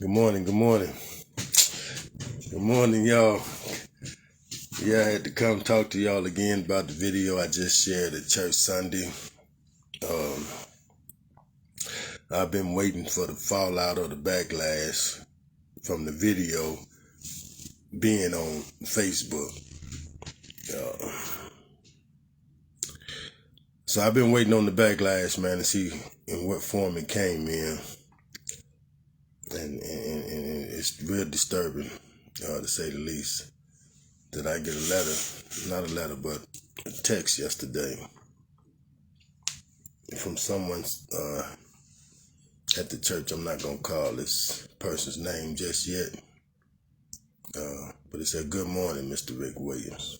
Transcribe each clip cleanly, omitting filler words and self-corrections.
Good morning, good morning. Good morning, y'all. Yeah, I had to come talk to y'all again about the video I just shared at church Sunday. I've been waiting for the fallout or the backlash from the video being on Facebook. So I've been waiting on the backlash, man, to see in what form it came in. And it's real disturbing, to say the least, that I get a letter, not a letter, but a text yesterday from someone at the church. I'm not going to call this person's name just yet, but it said, "Good morning, Mr. Rick Williams.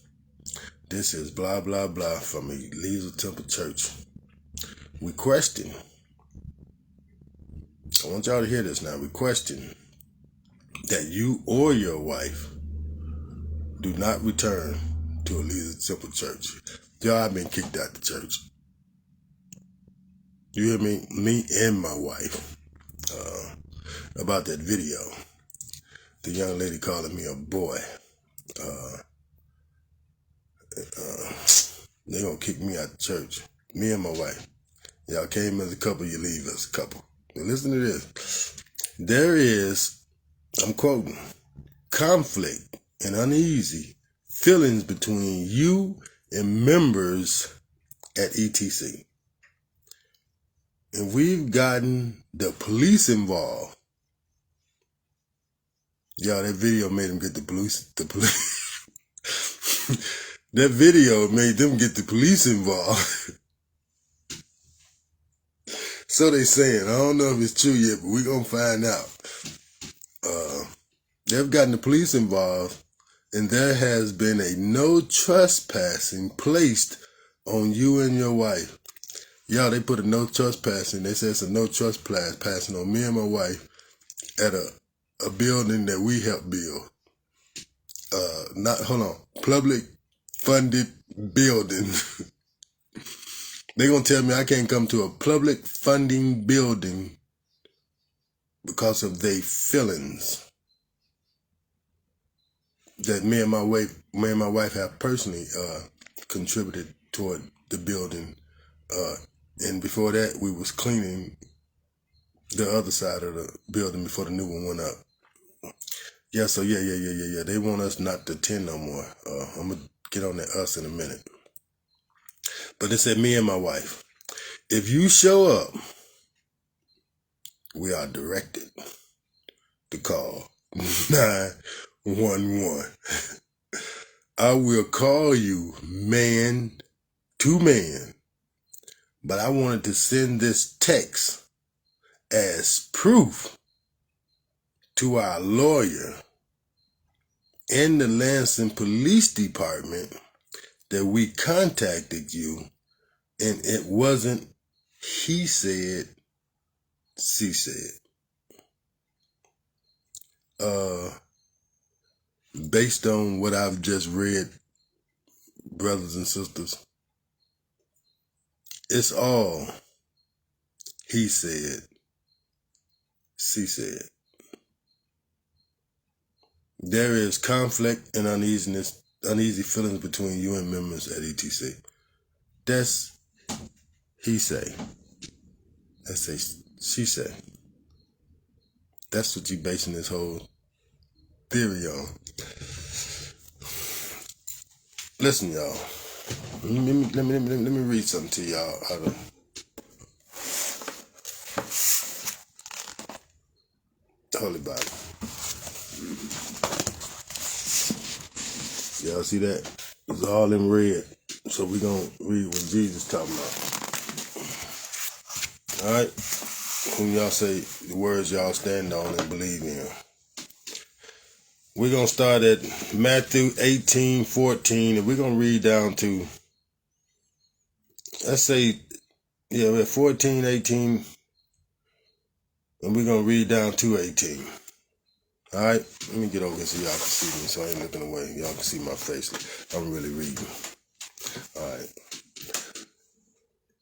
This is blah, blah, blah from Eliezer Temple Church. We question," I want y'all to hear this now, "we question that you or your wife do not return to Eliezer Temple Church." Y'all, I've been kicked out the church. You hear me? Me and my wife. About that video. The young lady calling me a boy. They gonna kick me out the church. Me and my wife. Y'all came as a couple, you leave as a couple. But listen to this. There is, I'm quoting, "conflict and uneasy feelings between you and members at ETC. And we've gotten the police involved." Y'all, that video made them get the police. That video made them get the police involved. So they saying, I don't know if it's true yet, but we're going to find out. They've gotten the police involved, and there has been a no trespassing placed on you and your wife. Y'all, they put a no trespassing. They said it's a no trespassing on me and my wife at a building that we helped build. Public funded building. They gonna tell me I can't come to a public funding building because of their feelings that me and my wife have personally contributed toward the building. And before that, we was cleaning the other side of the building before the new one went up. Yeah, so yeah. They want us not to attend no more. I'm gonna get on that us in a minute. But it said me and my wife. If you show up, we are directed to call 911. I will call you man to man, but I wanted to send this text as proof to our lawyer in the Lansing Police Department that we contacted you, and it wasn't he said, she said. Based on what I've just read, brothers and sisters, it's all he said, she said. There is conflict and uneasy feelings between you and members at ETC. That's he say. That's a she say. That's what you basing this whole theory on. Listen, y'all. Let me read something to y'all out of the Holy Bible. Y'all see that? It's all in red. So we're going to read what Jesus talking about. All right? When y'all say the words y'all stand on and believe in. We're going to start at Matthew 18:14, and we're going to read down to, let's say, we're at 14, 18, and we're going to read down to 18. All right? Let me get over here so y'all can see me, so I ain't looking away. Y'all can see my face. I'm really reading. All right.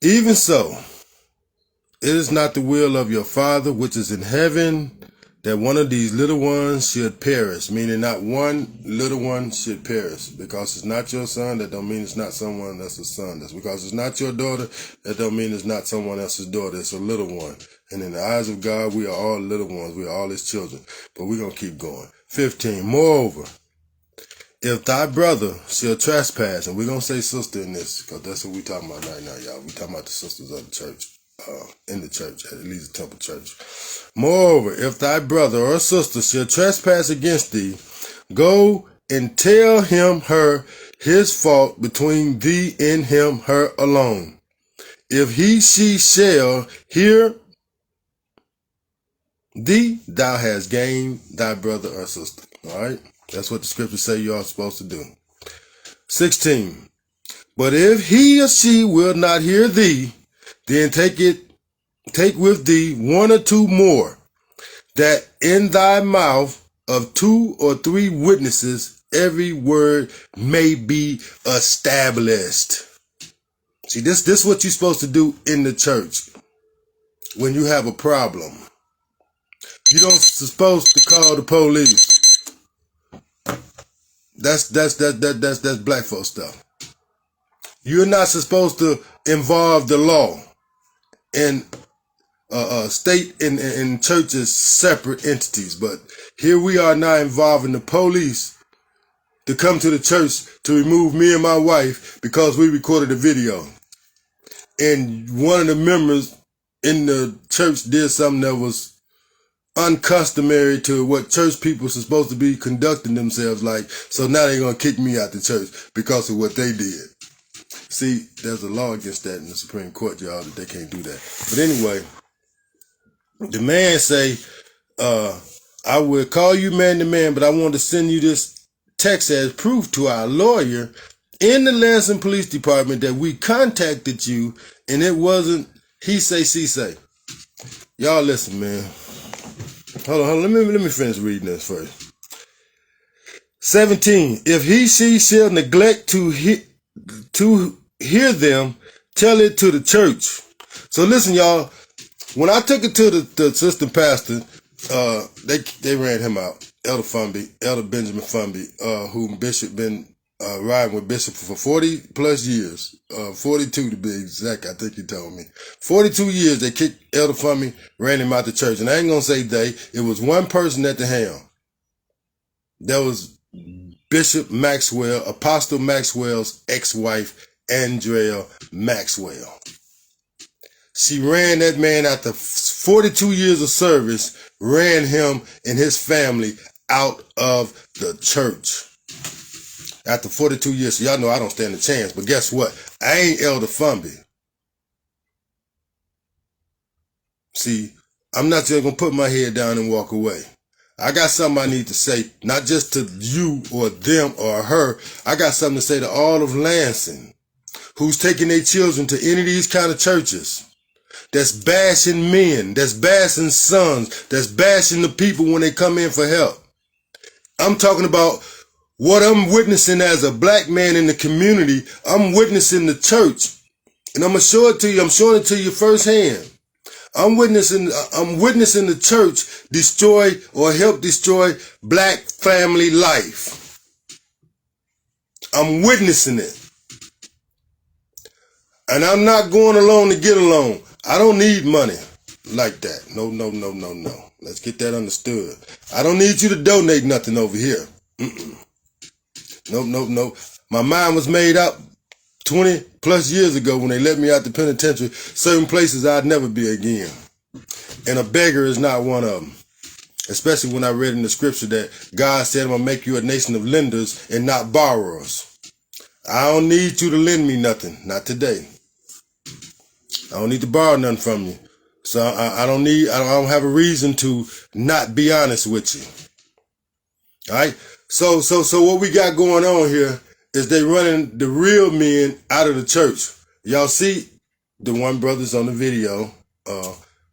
Even so, it is not the will of your Father which is in heaven that one of these little ones should perish, meaning not one little one should perish. Because it's not your son, that don't mean it's not someone else's son. That's because it's not your daughter, that don't mean it's not someone else's daughter. It's a little one. And in the eyes of God, we are all little ones. We are all his children. But we're going to keep going. 15. Moreover, if thy brother shall trespass, and we're going to say sister in this, because that's what we're talking about right now, y'all. We're talking about the sisters of the church, in the church, at least the temple church. Moreover, if thy brother or sister shall trespass against thee, go and tell him his fault between thee and him alone. If she shall hear thee, thou hast gained thy brother or sister. All right? That's what the scriptures say you are supposed to do. 16. But if he or she will not hear thee, then take with thee one or two more, that in thy mouth of 2 or 3 witnesses every word may be established. See, this is what you're supposed to do in the church when you have a problem. You don't supposed to call the police. That's black folk stuff. You're not supposed to involve the law and state and church as separate entities. But here we are now involving the police to come to the church to remove me and my wife because we recorded a video. And one of the members in the church did something that was uncustomary to what church people are supposed to be conducting themselves like. So now they're going to kick me out the church because of what they did. See, there's a law against that in the Supreme Court, y'all, that they can't do that. But anyway, the man say, I will call you man to man, but I want to send you this text as proof to our lawyer in the Lansing Police Department that we contacted you and it wasn't he say, she say. Y'all listen, man. Hold on. Let me finish reading this first. 17. If she shall neglect to hear them, tell it to the church. So listen, y'all. When I took it to the assistant pastor, they ran him out. Elder Benjamin Fumby, who Bishop been riding with Bishop for 40 plus years, 42 to be exact, I think he told me. 42 years they kicked Elder Fumby, ran him out the church. And I ain't gonna say they, it was one person at the helm. That was Bishop Maxwell, Apostle Maxwell's ex-wife, Andrea Maxwell. She ran that man after 42 years of service, ran him and his family out of the church. After 42 years, so y'all know I don't stand a chance. But guess what? I ain't Elder Fumby. See, I'm not just going to put my head down and walk away. I got something I need to say, not just to you or them or her. I got something to say to all of Lansing who's taking their children to any of these kind of churches. That's bashing men, that's bashing sons, that's bashing the people when they come in for help. I'm talking about what I'm witnessing as a black man in the community. I'm witnessing the church. And I'm going to show it to you. I'm showing it to you firsthand. I'm witnessing the church destroy or help destroy black family life. I'm witnessing it. And I'm not going along to get along. I don't need money like that. No. Let's get that understood. I don't need you to donate nothing over here. No. My mind was made up 20 plus years ago when they let me out the penitentiary. Certain places I'd never be again. And a beggar is not one of them. Especially when I read in the scripture that God said, I'm going to make you a nation of lenders and not borrowers. I don't need you to lend me nothing. Not today. I don't need to borrow nothing from you. So I don't have a reason to not be honest with you. All right. So what we got going on here is they running the real men out of the church. Y'all see the one brothers on the video,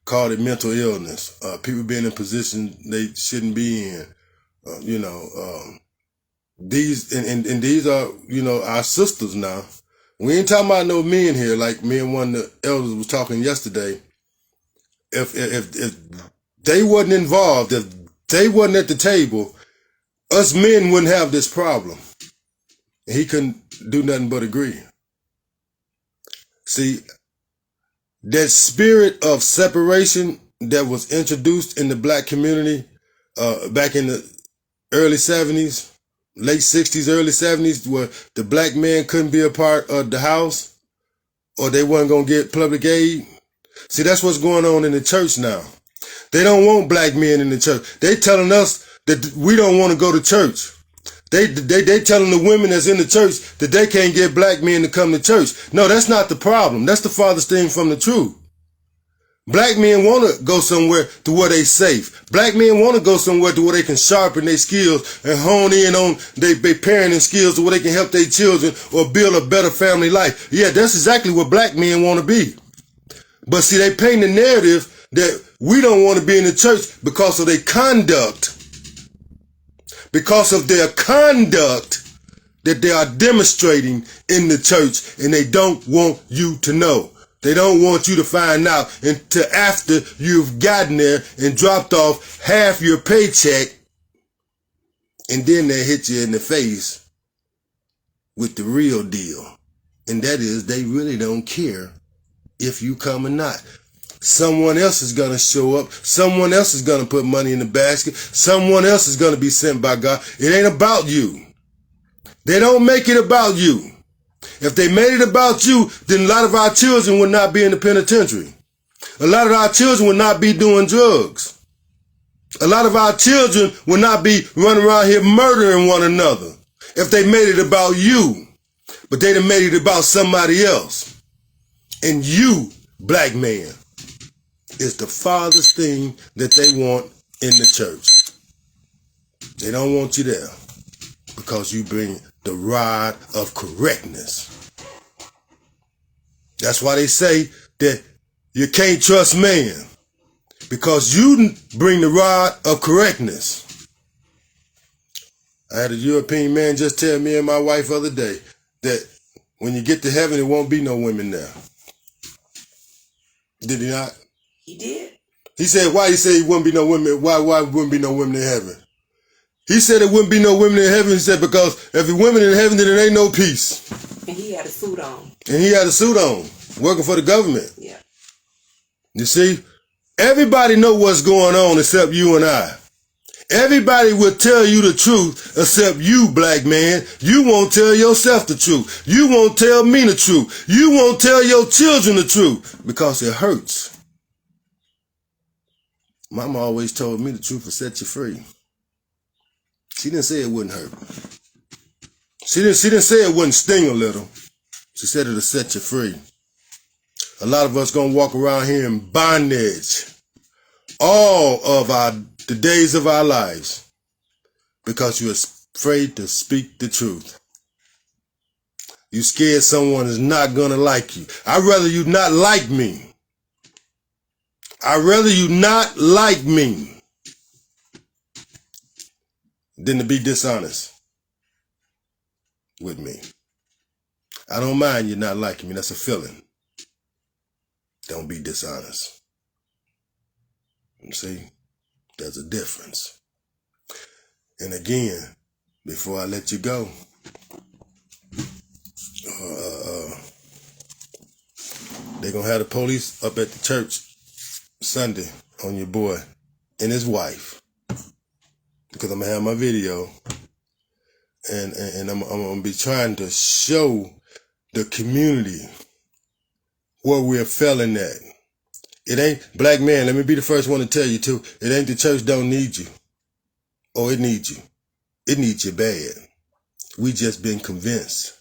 called it mental illness. People being in positions they shouldn't be in. These are, our sisters now. We ain't talking about no men here, like me and one of the elders was talking yesterday. If they wasn't involved, if they wasn't at the table, us men wouldn't have this problem. And he couldn't do nothing but agree. See, that spirit of separation that was introduced in the black community back in the early 70s, late 60s, early 70s, where the black man couldn't be a part of the house or they weren't going to get public aid. See, that's what's going on in the church now. They don't want black men in the church. They telling us that we don't want to go to church. They telling the women that's in the church that they can't get black men to come to church. No, that's not the problem. That's the farthest thing from the truth. Black men want to go somewhere to where they safe. Black men want to go somewhere to where they can sharpen their skills and hone in on their parenting skills to where they can help their children or build a better family life. Yeah, that's exactly what black men want to be. But see, they paint the narrative that we don't want to be in the church because of their conduct. Because of their conduct that they are demonstrating in the church, and they don't want you to know. They don't want you to find out until after you've gotten there and dropped off half your paycheck, and then they hit you in the face with the real deal. And that is, they really don't care if you come or not. Someone else is going to show up. Someone else is going to put money in the basket. Someone else is going to be sent by God. It ain't about you. They don't make it about you. If they made it about you, then a lot of our children would not be in the penitentiary. A lot of our children would not be doing drugs. A lot of our children would not be running around here murdering one another if they made it about you. But they done made it about somebody else. And you, black man, is the farthest thing that they want in the church. They don't want you there because you bring the rod of correctness. That's why they say that you can't trust man, because you bring the rod of correctness. I had a European man just tell me and my wife the other day that when you get to heaven, there won't be no women there. Did he not? He did. He said, why he said he wouldn't be no women? Why wouldn't be no women in heaven? He said there wouldn't be no women in heaven. He said, because if there's women in heaven, then there ain't no peace. And he had a suit on. And he had a suit on, working for the government. Yeah. You see, everybody know what's going on except you and I. Everybody will tell you the truth except you, black man. You won't tell yourself the truth. You won't tell me the truth. You won't tell your children the truth because it hurts. Mama always told me the truth will set you free. She didn't say it wouldn't hurt. She didn't say it wouldn't sting a little. She said it'll set you free. A lot of us gonna walk around here in bondage all of the days of our lives because you're afraid to speak the truth. You scared someone is not gonna like you. I'd rather you not like me. I'd rather you not like me than to be dishonest with me. I don't mind you not liking me. That's a feeling. Don't be dishonest. You see, there's a difference. And again, before I let you go, they're going to have the police up at the church Sunday on your boy and his wife, because I'm going to have my video and I'm going to be trying to show the community where we're failing at. It ain't, black man, let me be the first one to tell you too, it ain't the church don't need you. Oh, it needs you. It needs you bad. We just been convinced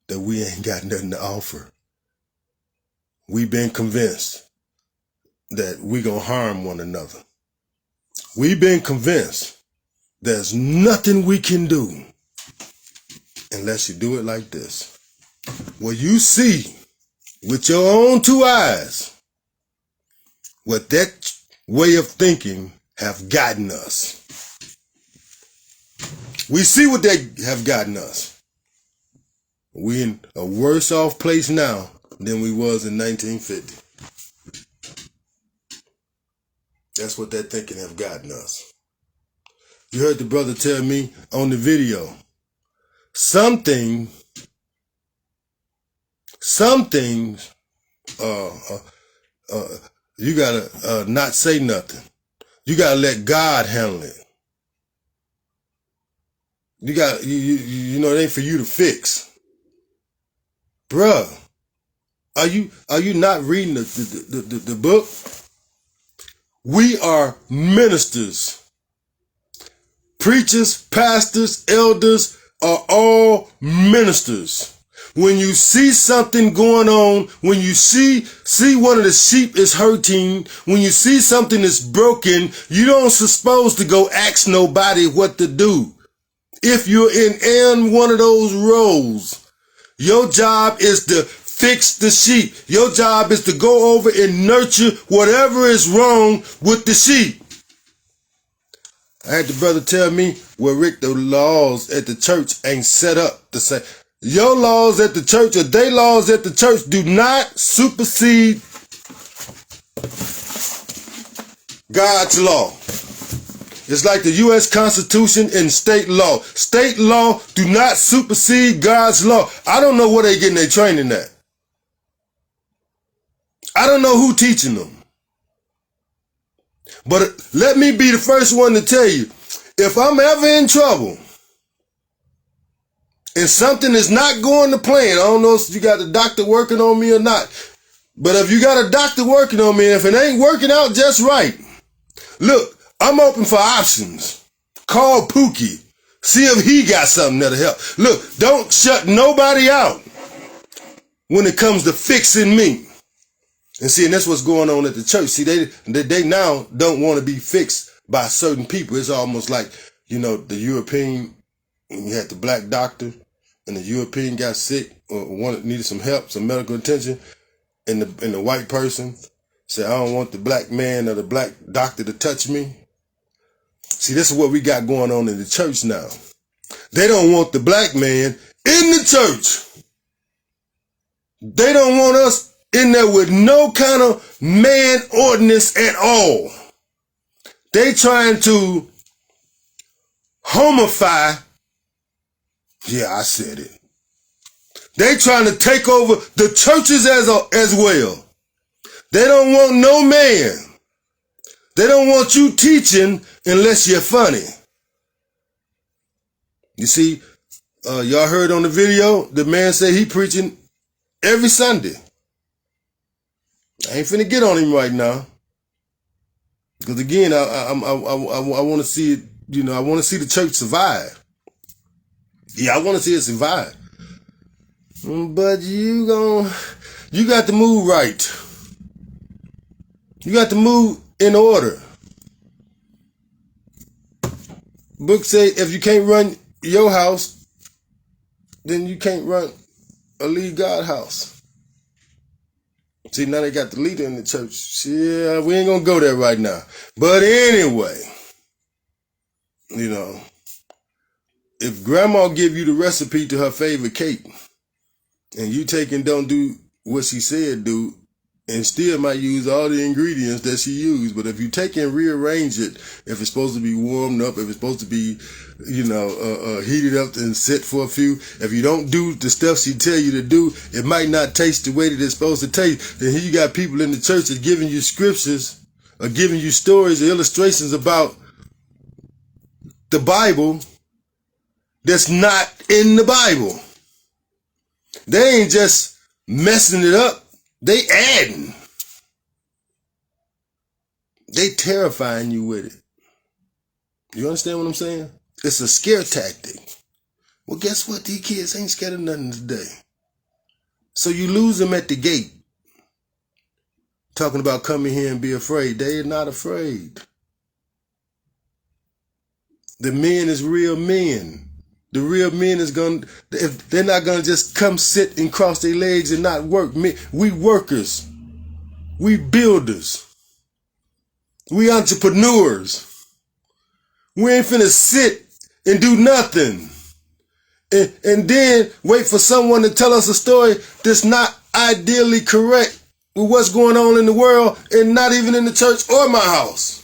that we ain't got nothing to offer. We been convinced that we gonna harm one another. We been convinced there's nothing we can do unless you do it like this. Where you see with your own two eyes what that way of thinking have gotten us. We see what they have gotten us. We in a worse off place now than we was in 1950. That's what that thinking have gotten us. You heard the brother tell me on the video, some things, you gotta not say nothing. You gotta let God handle it. You know, it ain't for you to fix. Bruh, are you not reading the book? We are ministers. Preachers, pastors, elders are all ministers. When you see something going on, when you see one of the sheep is hurting, when you see something is broken, you don't supposed to go ask nobody what to do. If you're in one of those roles, your job is to fix the sheep. Your job is to go over and nurture whatever is wrong with the sheep. I had the brother tell me, well, Rick, the laws at the church ain't set up to say, your laws at the church or they laws at the church do not supersede God's law. It's like the U.S. Constitution and state law. State law do not supersede God's law. I don't know where they getting their training at. I don't know who teaching them. But let me be the first one to tell you, if I'm ever in trouble and something is not going to plan, I don't know if you got a doctor working on me or not, but if you got a doctor working on me, and if it ain't working out just right, look, I'm open for options. Call Pookie. See if he got something that'll help. Look, don't shut nobody out when it comes to fixing me. And see, and that's what's going on at the church. See, they now don't want to be fixed by certain people. It's almost like, you know, the European, when you had the black doctor and the European got sick or needed some help, some medical attention, and the white person said, I don't want the black man or the black doctor to touch me. See, this is what we got going on in the church now. They don't want the black man in the church. They don't want us in there with no kind of man ordinance at all. They trying to homify. Yeah, I said it. They trying to take over the churches as well. They don't want no man. They don't want you teaching unless you're funny. You see, y'all heard on the video, the man said he preaching every Sunday. I ain't finna get on him right now. Because again, I want to see it, you know, I want to see the church survive. Yeah, I want to see it survive. But you got to move right. You got to move in order. Book say if you can't run your house, then you can't run a lead God house. See, now they got the leader in the church. Yeah, we ain't gonna go there right now. But anyway, you know, if grandma give you the recipe to her favorite cake and you take and don't do what she said do, and still might use all the ingredients that she used, but if you take and rearrange it, if it's supposed to be warmed up, if it's supposed to be, you know, heated up and sit for a few, if you don't do the stuff she tell you to do, it might not taste the way that it's supposed to taste. Then here you got people in the church that giving you scriptures or giving you stories or illustrations about the Bible that's not in the Bible. They ain't just messing it up. They adding. They terrifying you with it. You understand what I'm saying? It's a scare tactic. Well, guess what? These kids ain't scared of nothing today. So you lose them at the gate. Talking about coming here and be afraid. They are not afraid. The men is real men. The real men is they're not gonna just come sit and cross their legs and not work. We workers. We builders. We entrepreneurs. We ain't finna sit and do nothing. And then wait for someone to tell us a story that's not ideally correct with what's going on in the world and not even in the church or my house.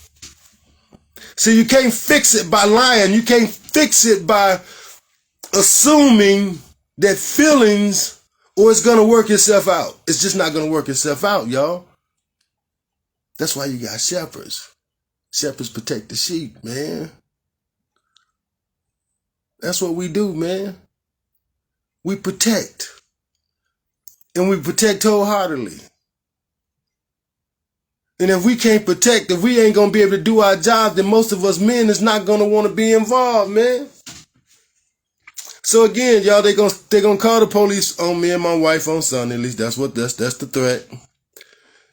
See, you can't fix it by lying. You can't fix it by assuming that feelings or it's going to work itself out. It's just not going to work itself out, y'all. That's why you got shepherds. Shepherds protect the sheep, man. That's what we do, man. We protect. And we protect wholeheartedly. And if we can't protect, if we ain't going to be able to do our job, then most of us men is not going to want to be involved, man. So again, y'all, they gonna call the police on me and my wife on Sunday. At least that's the threat.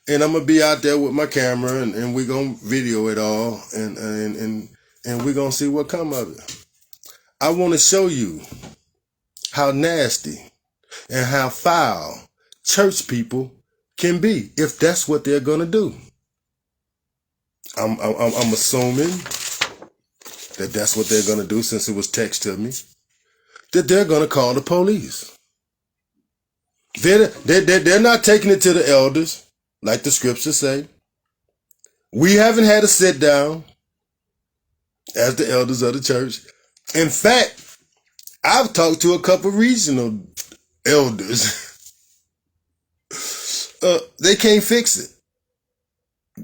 And I'm gonna be out there with my camera, and we're gonna video it all, and we're gonna see what come of it. I want to show you how nasty and how foul church people can be if that's what they're gonna do. I'm assuming that that's what they're gonna do, since it was text to me, that they're gonna call the police. They're not taking it to the elders, like the scriptures say. We haven't had a sit down as the elders of the church. In fact, I've talked to a couple regional elders. They can't fix it.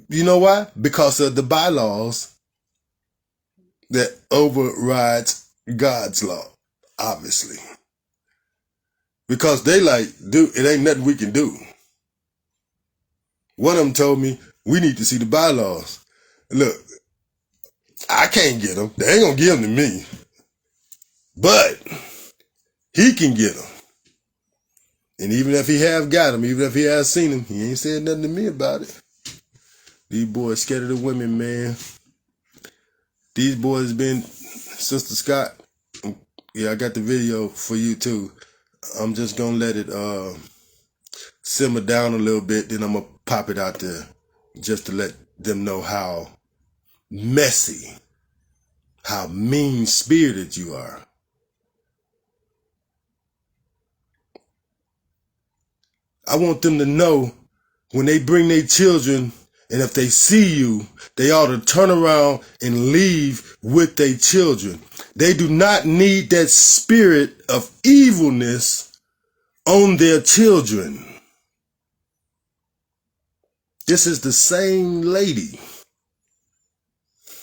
You know why? Because of the bylaws that overrides God's law, obviously. Because they like, dude, it ain't nothing we can do. One of them told me, we need to see the bylaws. Look, I can't get them. They ain't gonna give them to me. But he can get them. And even if he have got them, even if he has seen them, he ain't said nothing to me about it. These boys scared of the women, man. These boys been, Sister Scott, yeah, I got the video for you too. I'm just gonna let it simmer down a little bit, then I'm gonna pop it out there just to let them know how messy, how mean-spirited you are. I want them to know when they bring their children, and if they see you, they ought to turn around and leave with their children. They do not need that spirit of evilness on their children. This is the same lady.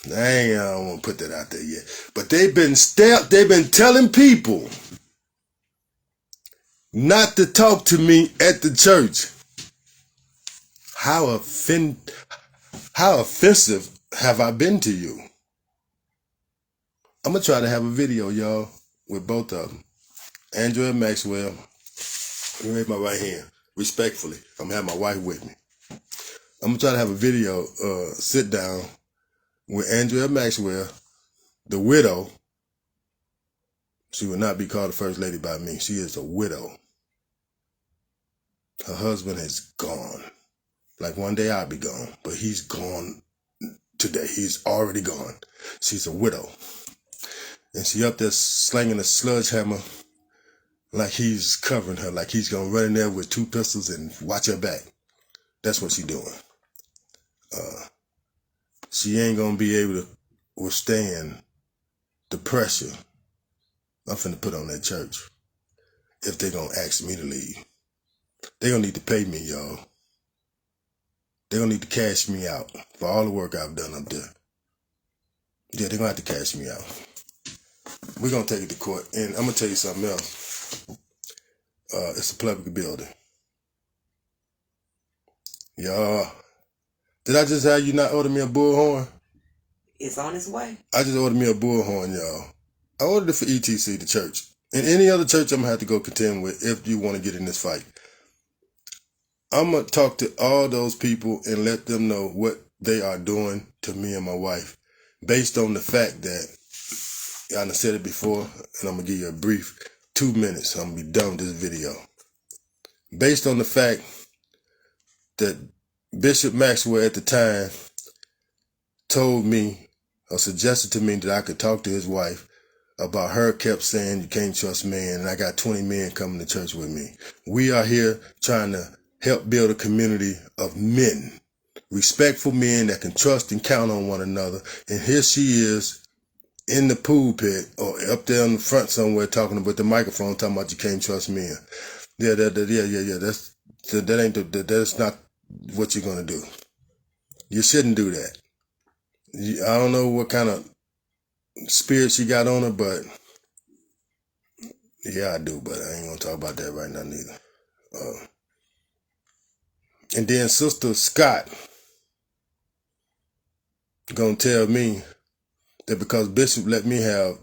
I don't want to put that out there yet. But they've been telling people not to talk to me at the church. How offensive have I been to you? I'm going to try to have a video, y'all, with both of them. Andrea Maxwell, you raise my right hand, respectfully. I'm going to have my wife with me. I'm going to try to have a video, sit down with Andrea Maxwell, the widow. She will not be called the first lady by me. She is a widow. Her husband is gone. Like one day I'll be gone, but he's gone today. He's already gone. She's a widow. And she up there slinging a sledgehammer like he's covering her, like he's going to run in there with 2 pistols and watch her back. That's what she's doing. She ain't going to be able to withstand the pressure I'm finna put on that church if they're going to ask me to leave. They're going to need to pay me, y'all. They're going to need to cash me out for all the work I've done up there. Yeah, they're going to have to cash me out. We're going to take it to court. And I'm going to tell you something else. It's a public building. Y'all, did I just have you not order me a bullhorn? It's on its way. I just ordered me a bullhorn, y'all. I ordered it for ETC, the church. And any other church I'm going to have to go contend with if you want to get in this fight. I'm going to talk to all those people and let them know what they are doing to me and my wife based on the fact that, I done said it before, and I'm going to give you a brief 2 minutes. I'm going to be done with this video. Based on the fact that Bishop Maxwell at the time told me or suggested to me that I could talk to his wife about her kept saying you can't trust men, and I got 20 men coming to church with me. We are here trying to help build a community of men respectful men that can trust and count on one another. And here she is in the pulpit or up there in the front somewhere talking with the microphone, talking about you can't trust men. Yeah. That's not what you're gonna do. You shouldn't do that. I don't know what kind of spirit she got on her, but yeah, I do. But I ain't gonna talk about that right now neither. And then Sister Scott gonna tell me that because Bishop let me have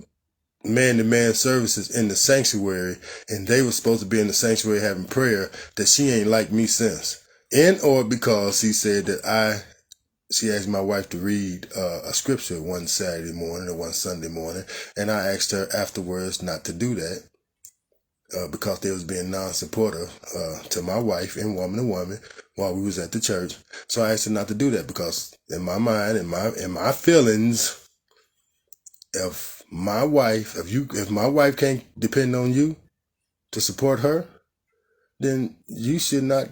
man-to-man services in the sanctuary, and they were supposed to be in the sanctuary having prayer, that she ain't liked me since. And or because she said that she asked my wife to read a scripture one Saturday morning or one Sunday morning, and I asked her afterwards not to do that because they was being non-supportive to my wife and woman to woman while we was at the church. So I asked her not to do that because in my mind, in my feelings, if my wife can't depend on you to support her, then you should not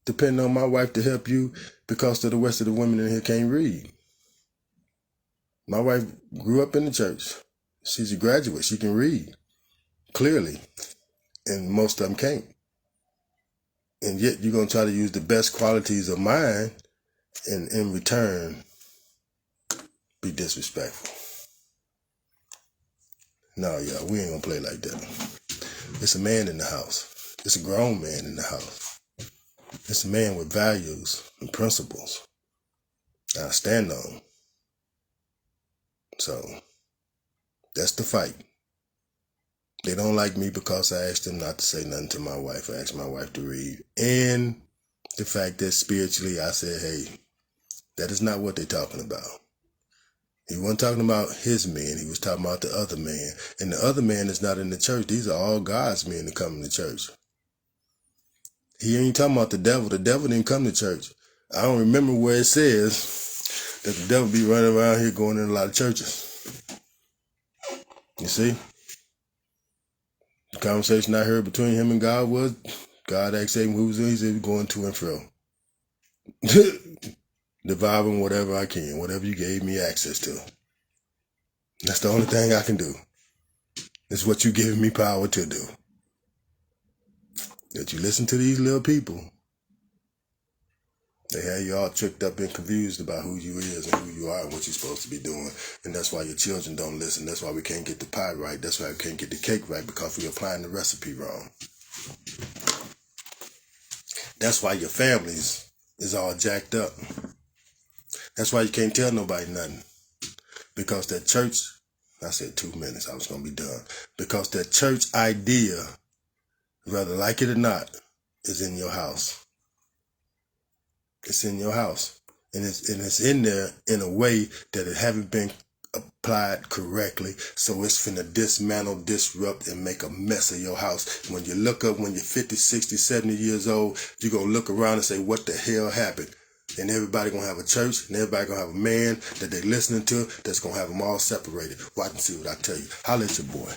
depend on my wife to help you because the rest of the women in here can't read. My wife grew up in the church. She's a graduate. She can read clearly, and most of them can't. And yet you're going to try to use the best qualities of mine and in return be disrespectful. No, y'all, we ain't going to play like that. It's a man in the house. It's a grown man in the house. It's a man with values and principles that I stand on. So that's the fight. They don't like me because I asked them not to say nothing to my wife. I asked my wife to read. And the fact that spiritually I said, hey, that is not what they're talking about. He wasn't talking about his men. He was talking about the other man. And the other man is not in the church. These are all God's men that come in the church. He ain't talking about the devil. The devil didn't come to church. I don't remember where it says that the devil be running around here going in a lot of churches. You see? The conversation I heard between him and God was, God asked him who was in. He said, going to and fro. Devouring whatever I can, whatever you gave me access to. That's the only thing I can do. It's what you giving me power to do. That you listen to these little people. They have you all tricked up and confused about who you is and who you are and what you're supposed to be doing. And that's why your children don't listen. That's why we can't get the pie right. That's why we can't get the cake right, because we're applying the recipe wrong. That's why your families is all jacked up. That's why you can't tell nobody nothing. Because that church, I said 2 minutes, I was going to be done. Because that church idea, whether like it or not, is in your house. It's in your house. And it's in there in a way that it haven't been applied correctly. So it's finna dismantle, disrupt, and make a mess of your house. When you look up, when you're 50, 60, 70 years old, you're going to look around and say, what the hell happened? And everybody going to have a church, and everybody going to have a man that they listening to that's going to have them all separated. Watch and see what I tell you. Holla at your boy.